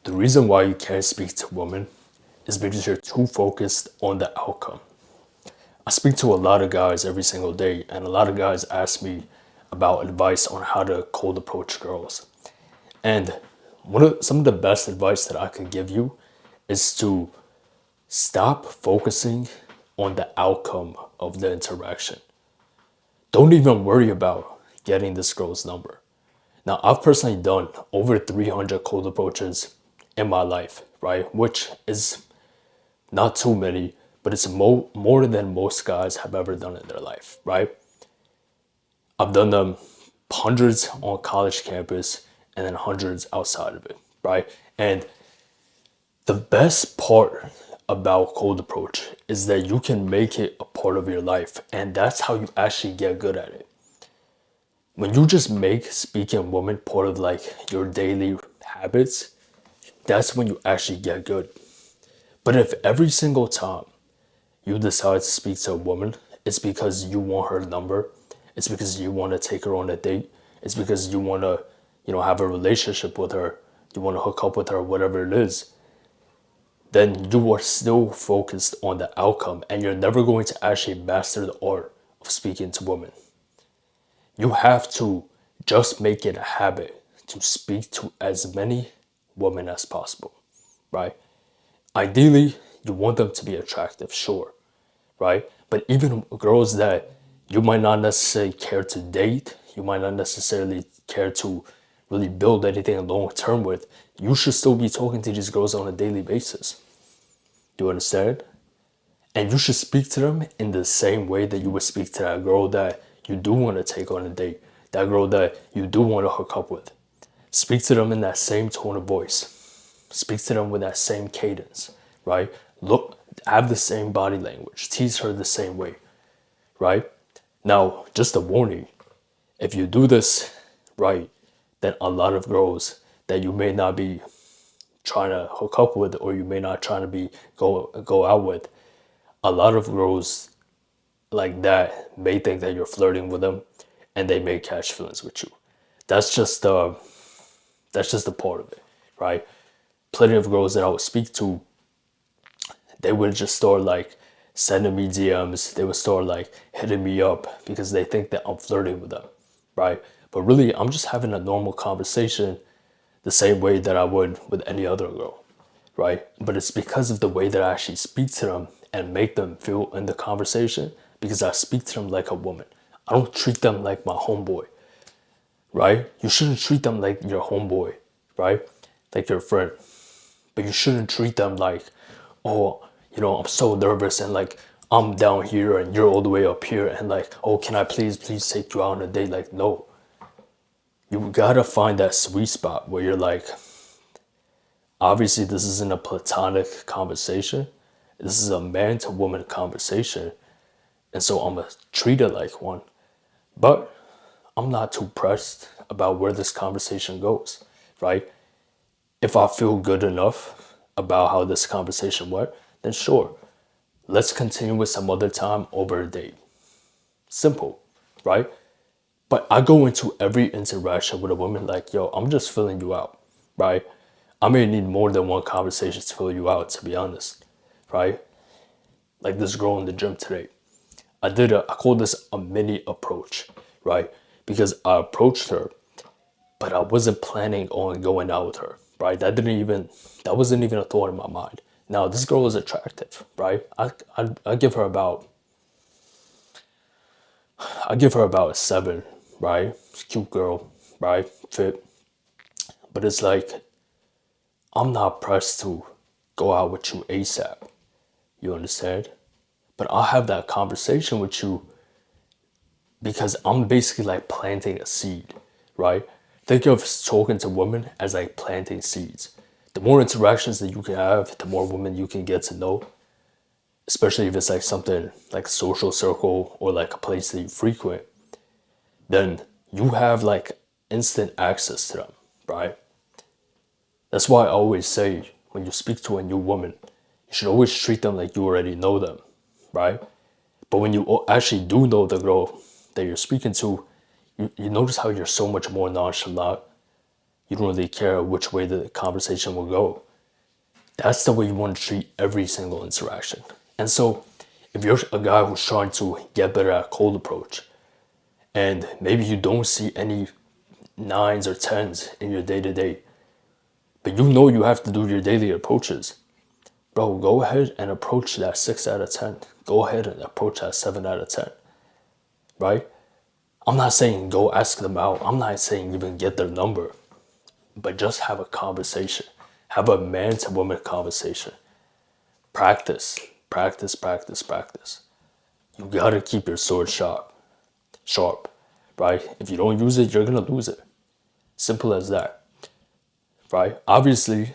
The reason why you can't speak to women is because you're too focused on the outcome. I speak to a lot of guys every single day, and a lot of guys ask me about advice on how to cold approach girls. And some of the best advice that I can give you is to stop focusing on the outcome of the interaction. Don't even worry about getting this girl's number. Now, I've personally done over 300 cold approaches in my life, right? Which is not too many, but it's more than most guys have ever done in their life, right? I've done them hundreds on college campus and then hundreds outside of it, right? And the best part about cold approach is that you can make it a part of your life, and that's how you actually get good at it. When you just make speaking women part of like your daily habits, that's when you actually get good. But if every single time you decide to speak to a woman, it's because you want her number, it's because you want to take her on a date, it's because you want to, have a relationship with her, you want to hook up with her, whatever it is, then you are still focused on the outcome and you're never going to actually master the art of speaking to women. You have to just make it a habit to speak to as many women as possible, right? Ideally, you want them to be attractive, sure, right? But even girls that you might not necessarily care to date, you might not necessarily care to really build anything long term with, you should still be talking to these girls on a daily basis. Do you understand? And you should speak to them in the same way that you would speak to that girl that you do want to take on a date, that girl that you do want to hook up with. Speak to them in that same tone of voice. Speak to them with that same cadence, right? Look, have the same body language. Tease her the same way, right? Now, just a warning, if you do this right, then a lot of girls that you may not be trying to hook up with or you may not trying to be go out with, a lot of girls like that may think that you're flirting with them and they may catch feelings with you. That's just a part of it, right? Plenty of girls that I would speak to, they would just start like sending me DMs. They would start like hitting me up because they think that I'm flirting with them, right? But really, I'm just having a normal conversation the same way that I would with any other girl, right? But it's because of the way that I actually speak to them and make them feel in the conversation because I speak to them like a woman. I don't treat them like my homeboy, right? You shouldn't treat them like your homeboy, right? Like your friend. But you shouldn't treat them like, oh, I'm so nervous and like I'm down here and you're all the way up here and like, oh, can I please take you out on a date? Like, no. You gotta find that sweet spot where you're like, obviously this isn't a platonic conversation. This is a man to woman conversation. And so I'm gonna treat it like one. But I'm not too pressed about where this conversation goes, right? If I feel good enough about how this conversation went, then sure, let's continue with some other time over a date. Simple, right? But I go into every interaction with a woman like, yo, I'm just filling you out, right? I may need more than one conversation to fill you out, to be honest, right? Like this girl in the gym today. I call this a mini approach, right? Because I approached her, but I wasn't planning on going out with her, right? That wasn't even a thought in my mind. Now this girl is attractive, right? I give her about a 7, right? Cute girl, right? Fit, but it's like I'm not pressed to go out with you ASAP. You understand? But I'll have that conversation with you because I'm basically like planting a seed, right? Think of talking to women as like planting seeds. The more interactions that you can have, the more women you can get to know, especially if it's like something like a social circle or like a place that you frequent, then you have like instant access to them, right? That's why I always say when you speak to a new woman, you should always treat them like you already know them, right? But when you actually do know the girl that you're speaking to, you notice how you're so much more nonchalant, You don't really care which way the conversation will go. That's the way you want to treat every single interaction. And so, if you're a guy who's trying to get better at cold approach, and maybe you don't see any nines or tens in your day to day, but you know you have to do your daily approaches, bro, go ahead and approach that 6 out of 10. Go ahead and approach that 7 out of 10, right? I'm not saying go ask them out. I'm not saying even get their number, but just have a conversation. Have a man to woman conversation. Practice, practice, practice, practice. You gotta keep your sword sharp, right? If you don't use it, you're gonna lose it. Simple as that, right? Obviously,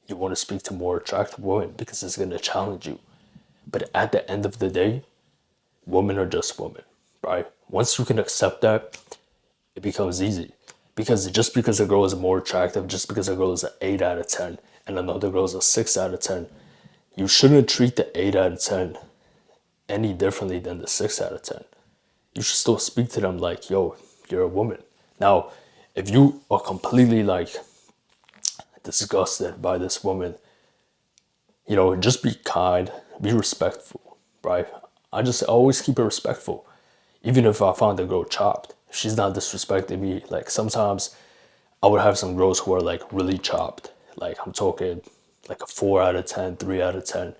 you want to speak to more attractive women because it's gonna challenge you. But at the end of the day, women are just women, right? Once you can accept that, it becomes easy. Because just because a girl is more attractive, just because a girl is an 8 out of 10 and another girl is a 6 out of 10, you shouldn't treat the 8 out of 10 any differently than the 6 out of 10. You should still speak to them like, yo, you're a woman. Now, if you are completely like disgusted by this woman, just be kind, be respectful, right? I always keep it respectful. Even if I find the girl chopped, if she's not disrespecting me. Like sometimes I would have some girls who are like really chopped. Like I'm talking like a 4 out of 10, 3 out of 10.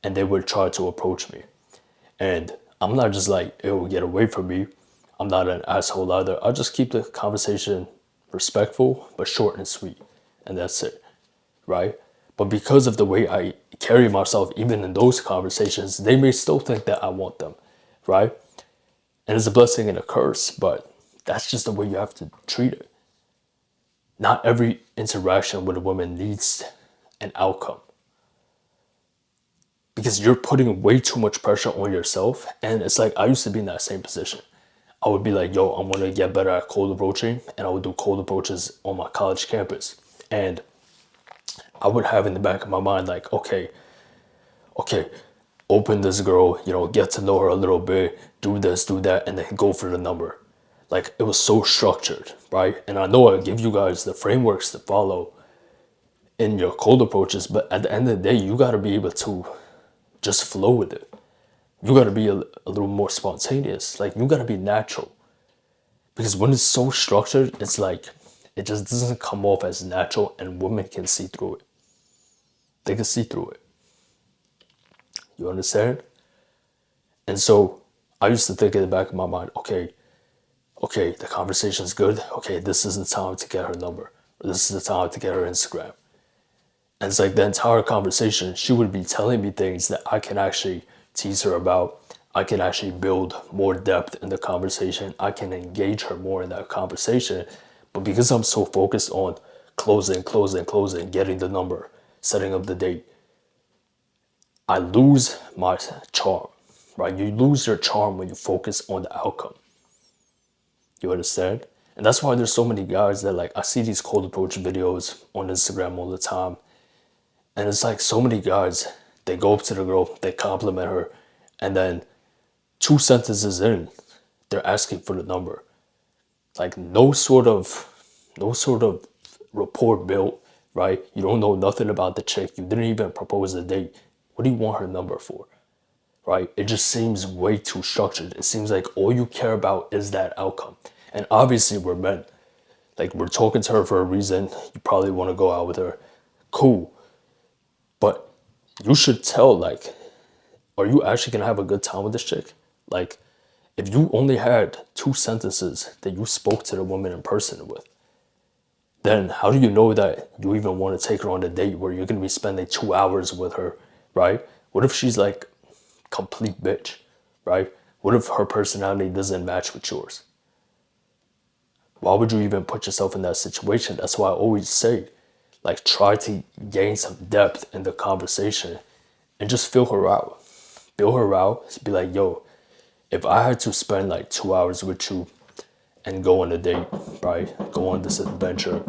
And they would try to approach me. And I'm not just like, it will get away from me. I'm not an asshole either. I'll just keep the conversation respectful, but short and sweet. And that's it, right? But because of the way I carry myself, even in those conversations, they may still think that I want them, right? And it's a blessing and a curse, but that's just the way you have to treat it. Not every interaction with a woman needs an outcome because you're putting way too much pressure on yourself. And it's like, I used to be in that same position. I would be like, yo, I'm going to get better at cold approaching. And I would do cold approaches on my college campus. And I would have in the back of my mind, like, okay, open this girl, get to know her a little bit, do this, do that, and then go for the number. Like it was so structured, right? And I know I give you guys the frameworks to follow in your cold approaches, but at the end of the day, you got to be able to just flow with it. You got to be a little more spontaneous. Like you got to be natural. Because when it's so structured, it's like it just doesn't come off as natural and women can see through it. They can see through it. You understand? And so I used to think in the back of my mind, okay, the conversation's good. Okay, this is the time to get her number. Or this is the time to get her Instagram. And it's like the entire conversation, she would be telling me things that I can actually tease her about. I can actually build more depth in the conversation. I can engage her more in that conversation. But because I'm so focused on closing, getting the number, setting up the date, I lose my charm, right? You lose your charm when you focus on the outcome. You understand? And that's why there's so many guys that like, I see these cold approach videos on Instagram all the time. And it's like so many guys, they go up to the girl, they compliment her, and then 2 sentences in, they're asking for the number. Like no sort of rapport built, right? You don't know nothing about the chick. You didn't even propose a date. What do you want her number for? Right? It just seems way too structured. It seems like all you care about is that outcome. And obviously we're men. Like we're talking to her for a reason. You probably want to go out with her. Cool. But you should tell, like, are you actually gonna have a good time with this chick? Like, if you only had 2 sentences that you spoke to the woman in person with, then how do you know that you even want to take her on a date where you're gonna be spending 2 hours with her, right? What if she's like complete bitch, right? What if her personality doesn't match with yours? Why would you even put yourself in that situation? That's why I always say, like, try to gain some depth in the conversation and just feel her out. Feel her out. Be like, yo, if I had to spend like 2 hours with you and go on a date, right? Go on this adventure.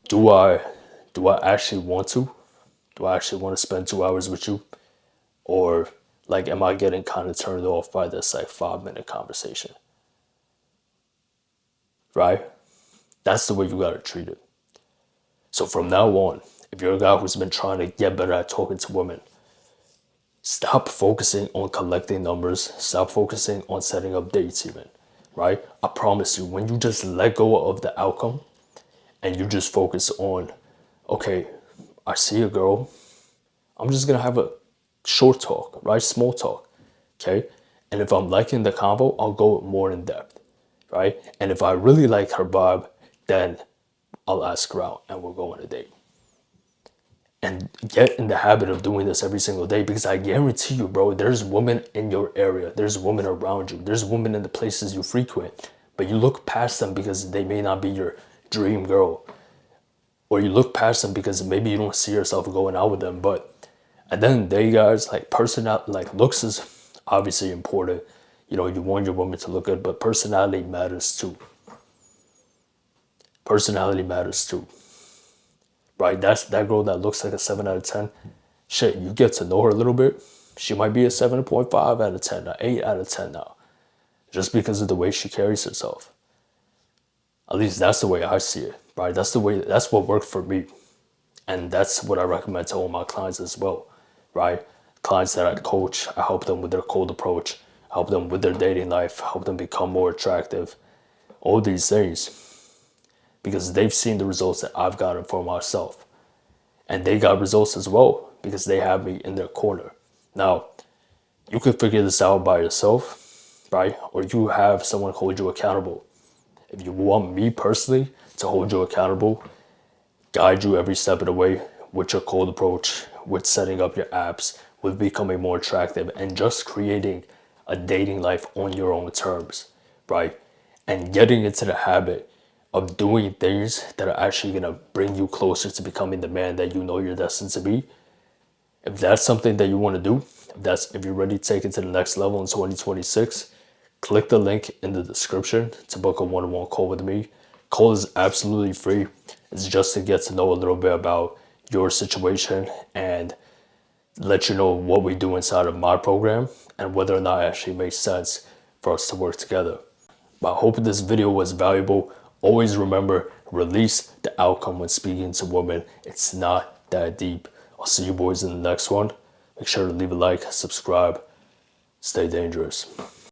Do I actually want to? Do I actually want to spend 2 hours with you? Or like, am I getting kind of turned off by this like 5-minute conversation? Right? That's the way you gotta treat it. So from now on, if you're a guy who's been trying to get better at talking to women, stop focusing on collecting numbers. Stop focusing on setting up dates even, right? I promise you, when you just let go of the outcome and you just focus on, okay, I see a girl, I'm just gonna have a short talk, right? Small talk, okay? And if I'm liking the convo, I'll go more in depth, right? And if I really like her vibe, then I'll ask her out and we'll go on a date. And get in the habit of doing this every single day, because I guarantee you, bro, there's women in your area, there's women around you, there's women in the places you frequent, but you look past them because they may not be your dream girl, or you look past them because maybe you don't see yourself going out with them. But at the end of the day, guys, like like looks is obviously important. You know, you want your woman to look good, but personality matters too. Personality matters too. Right? That's that girl that looks like a 7 out of 10. Shit, you get to know her a little bit, she might be a 7.5 out of 10, an 8 out of 10 now, just because of the way she carries herself. At least that's the way I see it, right? That's what worked for me. And that's what I recommend to all my clients as well, right? Clients that I coach, I help them with their cold approach, I help them with their dating life, help them become more attractive, all these things, because they've seen the results that I've gotten for myself. And they got results as well because they have me in their corner. Now, you can figure this out by yourself, right? Or you have someone hold you accountable. If you want me personally to hold you accountable, guide you every step of the way with your cold approach, with setting up your apps, with becoming more attractive, and just creating a dating life on your own terms, right? And getting into the habit of doing things that are actually gonna bring you closer to becoming the man that you know you're destined to be. If that's something that you want to do, if you're ready to take it to the next level in 2026, click the link in the description to book a one-on-one call with me. Call is absolutely free. It's just to get to know a little bit about your situation and let you know what we do inside of my program and whether or not it actually makes sense for us to work together. But I hope this video was valuable. Always remember, release the outcome when speaking to women. It's not that deep. I'll see you boys in the next one. Make sure to leave a like, subscribe, stay dangerous.